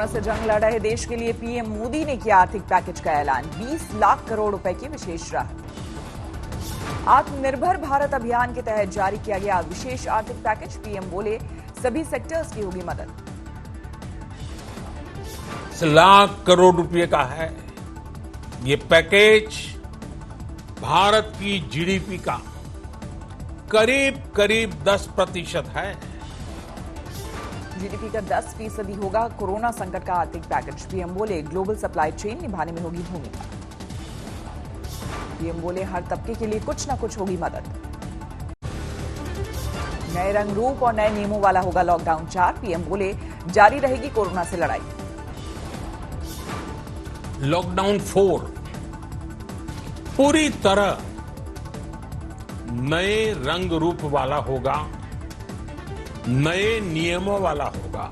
Corona से जंग लड़ रहे देश के लिए पीएम मोदी ने किया आर्थिक पैकेज का ऐलान। 20 लाख करोड़ रुपए की विशेष राहत। आत्मनिर्भर भारत अभियान के तहत जारी किया गया विशेष आर्थिक पैकेज। पीएम बोले सभी सेक्टर्स की होगी मदद। 20 लाख करोड़ रुपए का है ये पैकेज। भारत की जीडीपी का करीब 10% है। जीडीपी का 10% होगा कोरोना संकट का आर्थिक पैकेज। पीएम बोले ग्लोबल सप्लाई चेन निभाने में होगी भूमिका। पीएम बोले हर तबके के लिए कुछ न कुछ होगी मदद। नए रंग रूप और नए नियमों वाला होगा लॉकडाउन 4। पीएम बोले जारी रहेगी कोरोना से लड़ाई। लॉकडाउन 4 पूरी तरह नए रंग रूप वाला होगा, नए नियमों वाला होगा।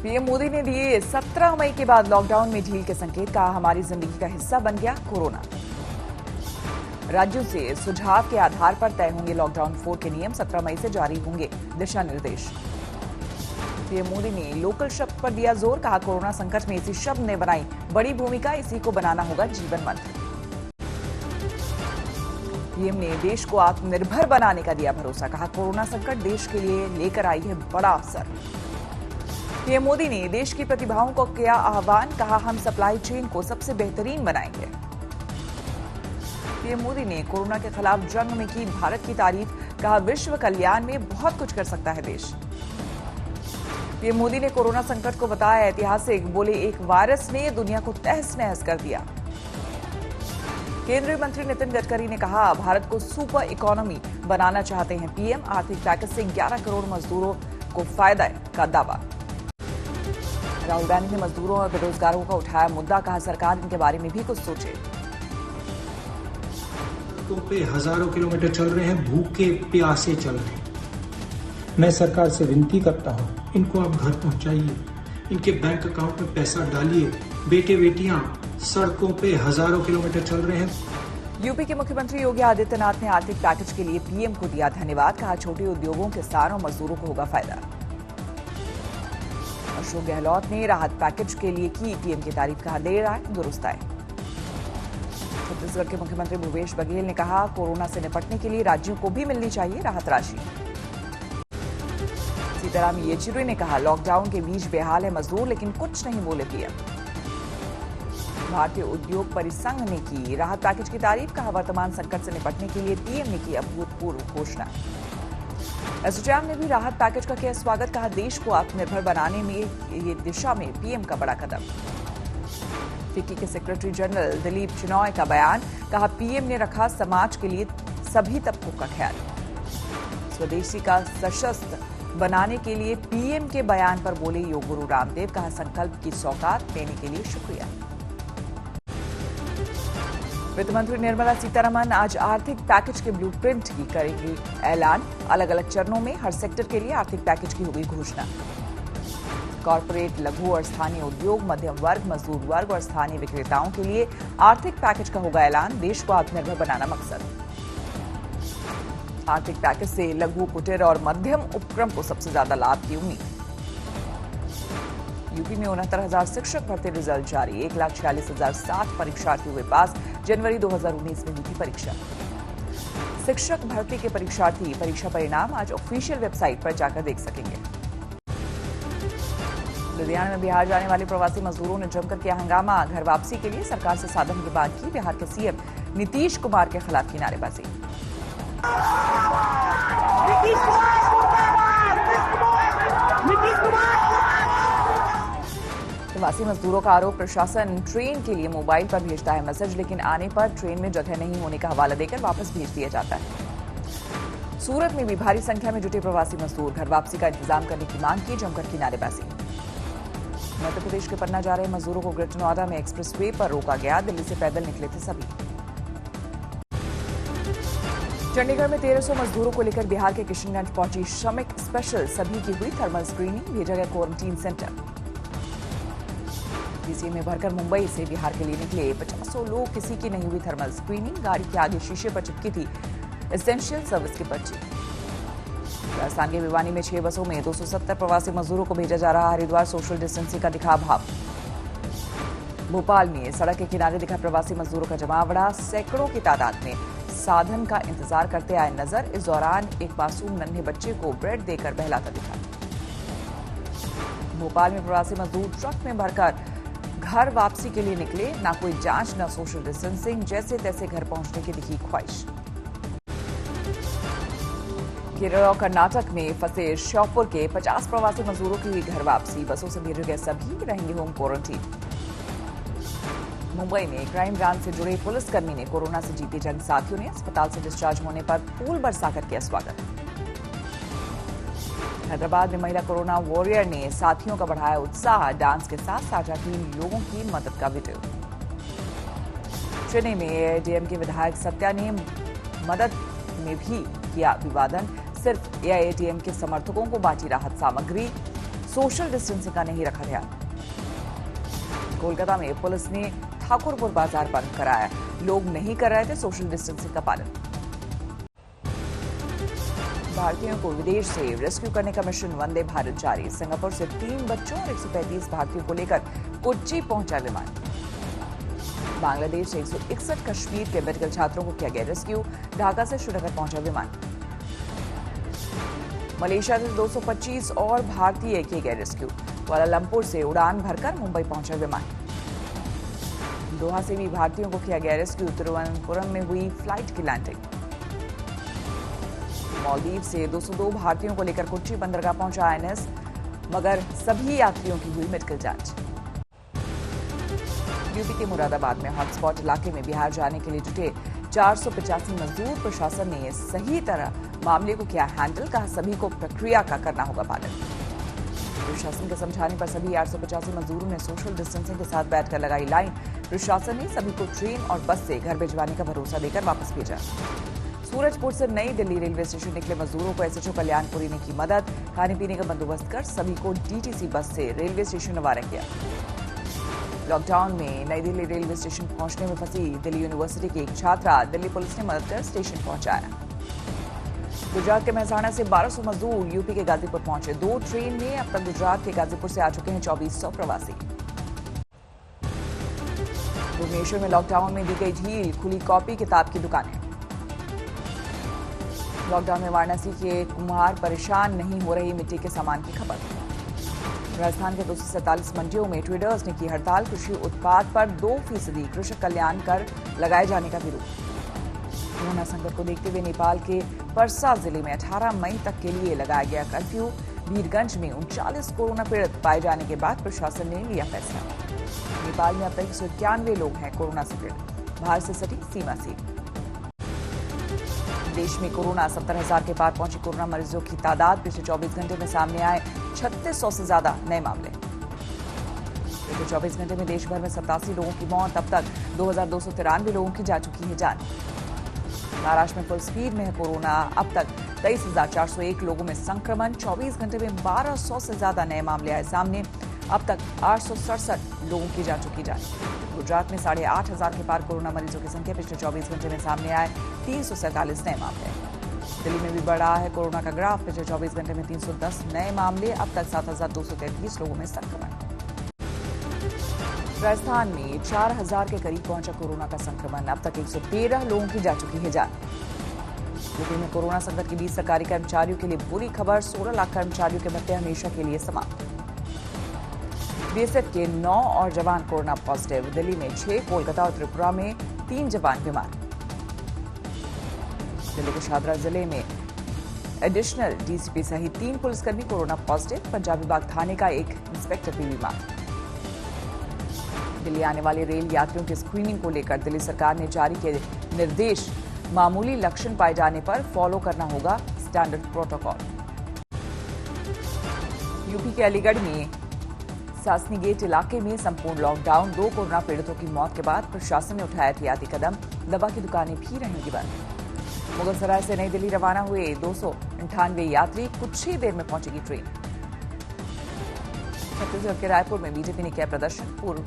पीएम मोदी ने दिए 17 मई के बाद लॉकडाउन में ढील के संकेत। कहा हमारी जिंदगी का हिस्सा बन गया कोरोना। राज्यों से सुझाव के आधार पर तय होंगे लॉकडाउन 4 के नियम। 17 मई से जारी होंगे दिशा निर्देश। पीएम मोदी ने लोकल शब्द पर दिया जोर। कहा कोरोना संकट में इसी शब्द ने बनाई बड़ी भूमिका, इसी को बनाना होगा जीवन मंत्र। पीएम ने देश को आत्मनिर्भर बनाने का दिया भरोसा। कहा कोरोना संकट देश के लिए लेकर आई है बड़ा अवसर। पीएम मोदी ने देश की प्रतिभाओं को किया आह्वान। कहा हम सप्लाई चेन को सबसे बेहतरीन बनाएंगे। पीएम मोदी ने कोरोना के खिलाफ जंग में की भारत की तारीफ। कहा विश्व कल्याण में बहुत कुछ कर सकता है देश। पीएम मोदी ने कोरोना संकट को बताया ऐतिहासिक। बोले एक वायरस ने दुनिया को तहस नहस कर दिया। केंद्रीय मंत्री नितिन गडकरी ने कहा भारत को सुपर इकोनॉमी बनाना चाहते हैं पीएम। आर्थिक पैकेज से 11 करोड़ मजदूरों को फायदा का दावा। राहुल गांधी ने मजदूरों और बेरोजगारों का उठाया मुद्दा। कहा सरकार इनके बारे में भी कुछ सोचे। सड़कों पे हजारों किलोमीटर चल रहे हैं, भूखे प्यासे चल रहे हैं। मैं सरकार से विनती करता हूं, इनको आप घर पहुंचाइए, इनके बैंक अकाउंट में पैसा डालिए। बेटे बेटियां सड़कों पे हजारों किलोमीटर चल रहे हैं। यूपी के मुख्यमंत्री योगी आदित्यनाथ ने आर्थिक पैकेज के लिए पीएम को दिया धन्यवाद। कहा छोटे उद्योगों, किसानों और मजदूरों को होगा फायदा। अशोक गहलोत ने राहत पैकेज के लिए की पीएम की तारीफ। कहा देर आए दुरुस्त आए। छत्तीसगढ़ के मुख्यमंत्री भूपेश बघेल ने कहा कोरोना से निपटने के लिए राज्यों को भी मिलनी चाहिए राहत राशि। सीताराम येचुरी ने कहा लॉकडाउन के बीच बेहाल है मजदूर, लेकिन कुछ नहीं बोले पीएम। भारतीय उद्योग परिसंघ ने की राहत पैकेज की तारीफ। कहा वर्तमान संकट से निपटने के लिए पीएम ने की अभूतपूर्व घोषणा। एसोचैम ने भी राहत पैकेज का किया स्वागत। कहा देश को आत्मनिर्भर बनाने में ये दिशा में पीएम का बड़ा कदम। फिक्की के सेक्रेटरी जनरल दिलीप चिनॉय का बयान। कहा पीएम ने रखा समाज के लिए सभी तबकों का ख्याल। स्वदेशी का सशस्त्र बनाने के लिए पीएम के बयान पर बोले योग गुरु रामदेव। कहा संकल्प की सौगात देने के लिए शुक्रिया। वित्त मंत्री निर्मला सीतारमण आज आर्थिक पैकेज के ब्लूप्रिंट की करेंगी ऐलान। अलग अलग चरणों में हर सेक्टर के लिए आर्थिक पैकेज की होगी घोषणा। कॉर्पोरेट, लघु और स्थानीय उद्योग, मध्यम वर्ग, मजदूर वर्ग और स्थानीय विक्रेताओं के लिए आर्थिक पैकेज का होगा ऐलान। देश को आत्मनिर्भर बनाना मकसद। आर्थिक पैकेज से लघु, कुटीर और मध्यम उपक्रम को सबसे ज्यादा लाभ की उम्मीद। यूपी में 69,000 शिक्षक भर्ती रिजल्ट जारी। 1,46,060 परीक्षार्थी हुए पास। जनवरी 2019 में हुई थी परीक्षा। शिक्षक भर्ती के परीक्षार्थी परीक्षा परिणाम आज ऑफिशियल वेबसाइट पर जाकर देख सकेंगे। लुधियाना में बिहार जाने वाले प्रवासी मजदूरों ने जमकर किया हंगामा। घर वापसी के लिए सरकार से साधन की मांग की। बिहार के सीएम नीतीश कुमार के खिलाफ की नारेबाजी। प्रवासी मजदूरों का आरोप प्रशासन ट्रेन के लिए मोबाइल पर भेजता है मैसेज, लेकिन आने पर ट्रेन में जगह नहीं होने का हवाला देकर वापस भेज दिया जाता है। सूरत में भी भारी संख्या में जुटे प्रवासी मजदूर घर वापसी का इंतजाम करने की मांग की। जमकर की नारेबाजी। मध्य प्रदेश के पन्ना जा रहे मजदूरों को ग्रेटर नोएडा में एक्सप्रेसवे पर रोका गया। दिल्ली से पैदल निकले थे सभी। चंडीगढ़ में 1300 मजदूरों को लेकर बिहार के किशनगंज पहुंची श्रमिक स्पेशल। सभी की हुई थर्मल स्क्रीनिंग। भेजा गया क्वारंटीन सेंटर। डीसी में भरकर मुंबई से बिहार के लिए निकले 50 लोग। किसी की नहीं हुई थर्मल स्क्रीनिंग। गाड़ी के आगे शीशे पर चिपकी थी एसेंशियल सर्विस की पर्ची। राजस्थान के भिवानी में 6 बसों में 270 प्रवासी मजदूरों को भेजा जा रहा। हरिद्वार सोशल डिस्टेंसिंग का दिखा अभाव। भोपाल में सड़क के किनारे दिखा प्रवासी मजदूरों का जमावड़ा। सैकड़ों की तादाद में साधन का इंतजार करते आए नजर। इस दौरान एक मासूम नन्हे बच्चे को ब्रेड देकर बहलाता दिखा। भोपाल में प्रवासी मजदूर ट्रक में भरकर घर वापसी के लिए निकले। ना कोई जांच, ना सोशल डिस्टेंसिंग, जैसे तैसे घर पहुंचने की दिखी ख्वाहिश। केरल और कर्नाटक में फंसे श्योपुर के 50 प्रवासी मजदूरों की हुई घर वापसी। बसों से भेजे गए सभी रहेंगे होम क्वारंटीन। मुंबई में क्राइम ब्रांच से जुड़े पुलिसकर्मी ने कोरोना से जीती जंग। साथियों ने अस्पताल से डिस्चार्ज होने पर फूल बरसाकर किया स्वागत। हैदराबाद में महिला कोरोना वॉरियर ने साथियों का बढ़ाया उत्साह। डांस के साथ साझा की लोगों की मदद का वीडियो। चेन्नई में एआईएडीएम के विधायक सत्या ने मदद में भी किया अभिवादन। सिर्फ एआईएडीएम के समर्थकों को बांटी राहत सामग्री। सोशल डिस्टेंसिंग का नहीं रखा ध्यान। कोलकाता में पुलिस ने ठाकुरपुर बाजार बंद कराया। लोग नहीं कर रहे थे सोशल डिस्टेंसिंग का पालन। भारतीयों को विदेश से रेस्क्यू करने का मिशन वंदे भारत जारी। सिंगापुर से 3 बच्चों और 135 भारतीयों को लेकर कोच्चि पहुंचा विमान। बांग्लादेश से 161 कश्मीर के मेडिकल छात्रों को किया गया रेस्क्यू। ढाका से श्रीनगर पहुंचा विमान। मलेशिया से 225 और भारतीय किए गए रेस्क्यू। कुआलालंपुर से उड़ान भरकर मुंबई पहुंचा विमान। दोहा से भी भारतीयों को किया गया रेस्क्यू। तिरुवनंतपुरम में हुई फ्लाइट की लैंडिंग। मालदीव से 202 भारतीयों को लेकर कोच्चि बंदरगाह पहुंचा आईएनएस, मगर सभी यात्रियों की हुई मेडिकल जांच। यूपी के मुरादाबाद में हॉटस्पॉट इलाके में बिहार जाने के लिए जुटे 485 मजदूर। प्रशासन ने सही तरह मामले को किया हैंडल। कहा सभी को प्रक्रिया का करना होगा पालन। प्रशासन के समझाने पर सभी 885 मजदूरों ने सोशल डिस्टेंसिंग के साथ बैठकर लगाई लाइन। प्रशासन ने सभी को ट्रेन और बस से घर भिजवाने का भरोसा देकर वापस भेजा। सूरजपुर से नई दिल्ली रेलवे स्टेशन निकले मजदूरों को एसएचओ कल्याणपुरी ने की मदद। खाने पीने का बंदोबस्त कर सभी को डीटीसी बस से रेलवे स्टेशन रवाना किया। लॉकडाउन में नई दिल्ली रेलवे स्टेशन पहुंचने में फंसी दिल्ली यूनिवर्सिटी की एक छात्रा। दिल्ली पुलिस ने मदद कर स्टेशन पहुंचाया। गुजरात के मेहसाणा से 1200 मजदूर यूपी के गाजीपुर पहुंचे। 2 ट्रेन में अब तक गुजरात के गाजीपुर से आ चुके हैं 2400 प्रवासी। भुवनेश्वर में लॉकडाउन में दी गई ढील। खुली कॉपी किताब की दुकानें। लॉकडाउन में वाराणसी के कुम्हार परेशान, नहीं हो रही मिट्टी के सामान की खपत। राजस्थान के 247 मंडियों में ट्रेडर्स ने की हड़ताल। कृषि उत्पाद पर 2% कृषक कल्याण कर लगाए जाने का विरोध। कोरोना संकट को देखते हुए नेपाल के परसा जिले में 18 मई तक के लिए लगाया गया कर्फ्यू। वीरगंज में 39 कोरोना पीड़ित पाए जाने के बाद प्रशासन ने लिया फैसला। नेपाल में अब तक 191 लोग हैं कोरोना से पीड़ित। भारत से सटी सीमा से देश में कोरोना 70,000 के पार पहुंची। कोरोना मरीजों की तादाद पिछले 24 घंटे में सामने आए 3600 से ज्यादा नए मामले। पिछले 24 घंटे में देश भर में 87 लोगों की मौत। अब तक 2293 लोगों की जा चुकी है जान। महाराष्ट्र में फुल स्पीड में है कोरोना। अब तक 23,401 लोगों में संक्रमण। 24 घंटे में 1200 से ज्यादा नए मामले आए सामने। अब तक 867 लोगों की जा चुकी जान। गुजरात में 8,500 के पार कोरोना मरीजों की संख्या। पिछले 24 घंटे में सामने आए 347 नए मामले। दिल्ली में भी बढ़ा है कोरोना का ग्राफ। पिछले 24 घंटे में 310 नए मामले। अब तक 7,233 लोगों में संक्रमण। राजस्थान में 4,000 के करीब पहुंचा कोरोना का संक्रमण। अब तक 113 लोगों की जा चुकी है जान। यूपी में कोरोना संकट के बीच सरकारी कर्मचारियों के लिए बुरी खबर। 16 लाख कर्मचारियों के भत्ते हमेशा के लिए समाप्त। बीएसएफ के 9 और जवान कोरोना पॉजिटिव। दिल्ली में 6, कोलकाता और त्रिपुरा में 3 जवान बीमार। दिल्ली के शादरा जिले में एडिशनल डीसीपी सहित 3 पुलिसकर्मी कोरोना पॉजिटिव। पंजाबी बाग थाने का एक इंस्पेक्टर भी बीमार। दिल्ली आने वाले रेल यात्रियों की स्क्रीनिंग को लेकर दिल्ली सरकार ने जारी किए निर्देश। मामूली लक्षण पाए जाने पर फॉलो करना होगा स्टैंडर्ड प्रोटोकॉल। यूपी के अलीगढ़ में सासनी गेट इलाके में संपूर्ण लॉकडाउन। 2 कोरोना पीड़ितों की मौत के बाद प्रशासन ने उठाया एहतियाती कदम। दवा की दुकानें भी रहेंगी बंद। मुगलसराय से नई दिल्ली रवाना हुए 298 यात्री। कुछ ही देर में पहुंचेगी ट्रेन। छत्तीसगढ़ के रायपुर में बीजेपी ने किया प्रदर्शन। पूर्व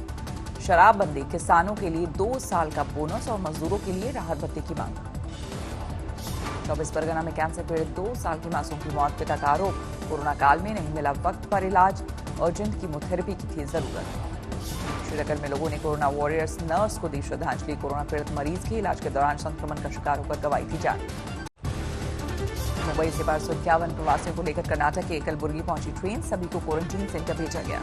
शराबबंदी, किसानों के लिए 2 साल का बोनस और मजदूरों के लिए राहत भत्ते की मांग। 24 परगना में कैंसर पीड़ित 2 साल की मासूम की मौत, पिता का आरोप कोरोना काल में नहीं मिला वक्त पर इलाज, अर्जेंट कीमोथेरेपी की थी जरूरत। श्रीनगर में लोगों ने कोरोना वॉरियर्स नर्स को दी श्रद्धांजलि, कोरोना पीड़ित मरीज की इलाज के दौरान संक्रमण का शिकार होकर गंवाई थी जान। मुंबई से 551 प्रवासियों को लेकर कर्नाटक के कलबुर्गी पहुंची ट्रेन, सभी को क्वारंटीन सेंटर भेजा गया।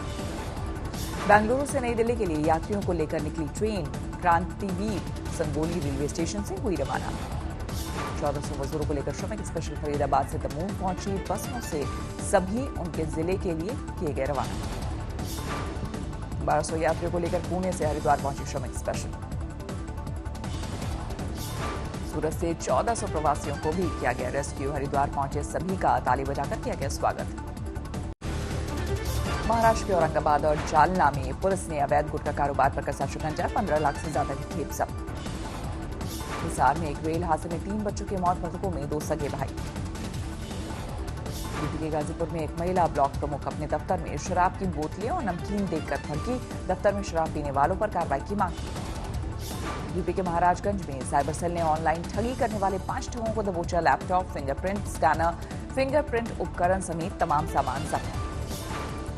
बेंगलुरु से नई दिल्ली के लिए यात्रियों को लेकर निकली ट्रेन क्रांतिवीर संगोली रेलवे स्टेशन से हुई रवाना। 1400 मजदूरों को लेकर श्रमिक स्पेशल फरीदाबाद से दमोह पहुंची, बसों से सभी उनके जिले के लिए किए गए रवाना। 1200 यात्रियों को लेकर पुणे से हरिद्वार पहुंची श्रमिक स्पेशल। सूरत से 1400 प्रवासियों को भी किया गया रेस्क्यू, हरिद्वार पहुंचे सभी का ताली बजाकर किया गया स्वागत। महाराष्ट्र के औरंगाबाद और जालना में पुलिस ने अवैध गुटखा कारोबार पर कसा शिकंजा, 15 लाख से ज्यादा की खेप जब्त। हिसार में एक रेल हादसे में 3 बच्चों की मौत, मृतकों में 2 सगे भाई। यूपी के गाजीपुर में एक महिला ब्लॉक प्रमुख अपने दफ्तर में शराब की बोतलें और नमकीन देखकर भड़की, दफ्तर में शराब पीने वालों पर कार्रवाई की मांग की। यूपी के महाराजगंज में साइबर सेल ने ऑनलाइन ठगी करने वाले 5 ठगों को दबोचा, लैपटॉप, फिंगरप्रिंट स्कैनर, फिंगरप्रिंट उपकरण समेत तमाम सामान जब्त।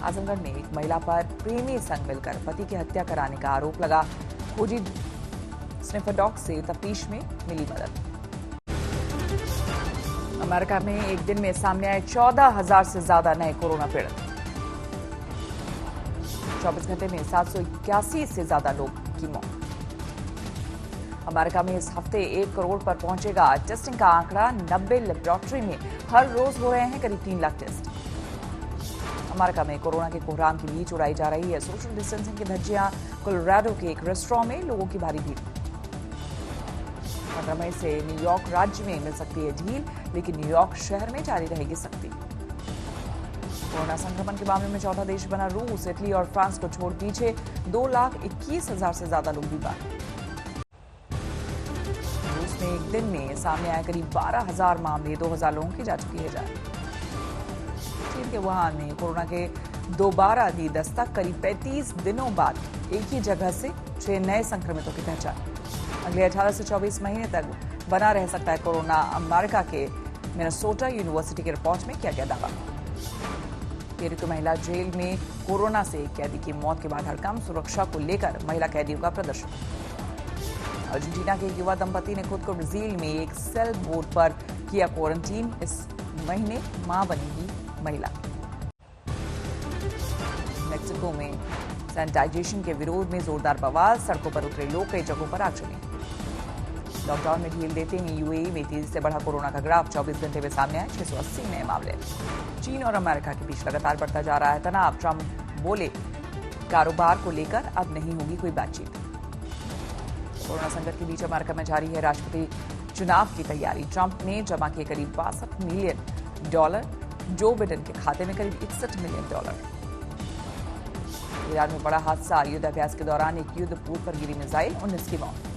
आजमगढ़ में एक महिला पर प्रेमी संग मिलकर पति की हत्या कराने का आरोप लगा, खोजी स्निफर डॉग से तफ्तीश में मिली मदद। अमेरिका में एक दिन में सामने आए 14,000 से ज्यादा नए कोरोना पीड़ित, 24 घंटे में 781 से ज्यादा लोग की मौत। अमेरिका में इस हफ्ते 1 करोड़ पर पहुंचेगा टेस्टिंग का आंकड़ा, 90 लेबोरेटरी में हर रोज हो रहे हैं करीब 3 लाख टेस्ट। अमेरिका में कोरोना के कोहराम के बीच उड़ाई जा रही है सोशल डिस्टेंसिंग की धज्जियां, कोलोराडो के एक रेस्टोरेंट में लोगों की भारी भीड़। 15 मई से न्यूयॉर्क राज्य में मिल सकती है ढील, लेकिन न्यूयॉर्क शहर में जारी रहेगी सख्ती। कोरोना संक्रमण के मामले में चौथा देश बना रूस, इटली और फ्रांस को छोड़ पीछे 2,21,000 से ज्यादा लोग बीमार। रूस में एक दिन में सामने आए करीब 12,000 मामले, 2,000 लोगों की जा चुकी है जान। चीन के वुहान में कोरोना के दोबारा दी दस्तक, करीब 35 दिनों बाद एक ही जगह से 6 नए संक्रमितों की पहचान। अगले 18 से 24 महीने तक बना रह सकता है कोरोना, अमेरिका के मिनेसोटा यूनिवर्सिटी की रिपोर्ट में किया गया दावा। पेरू की महिला जेल में कोरोना से एक कैदी की मौत के बाद हड़कंप, सुरक्षा को लेकर महिला कैदियों का प्रदर्शन। अर्जेंटीना के युवा दंपति ने खुद को ब्राजील में एक सेल बोट पर किया क्वारंटीन, इस महीने मां बनेगी महिला। मेक्सिको में सैनिटाइजेशन के विरोध में जोरदार बवाल, सड़कों पर उतरे लोग, कई जगहों पर आगजनी। लॉकडाउन में ढील देते ही यूएई में तेजी से बढ़ा कोरोना का ग्राफ, 24 घंटे में सामने आए 680 नए मामले। चीन और अमेरिका के बीच लगातार बढ़ता जा रहा है तनाव, ट्रंप बोले कारोबार को लेकर अब नहीं होगी कोई बातचीत। कोरोना संकट के बीच अमेरिका में जारी है राष्ट्रपति चुनाव की तैयारी, ट्रंप ने जमा किए करीब $62 मिलियन, जो बिडेन के खाते में करीब $61 मिलियन। ईरान में बड़ा हादसा, युद्धाभ्यास के दौरान एक युद्ध पूर्व पर गिरी मिसाइल, 19 की मौत।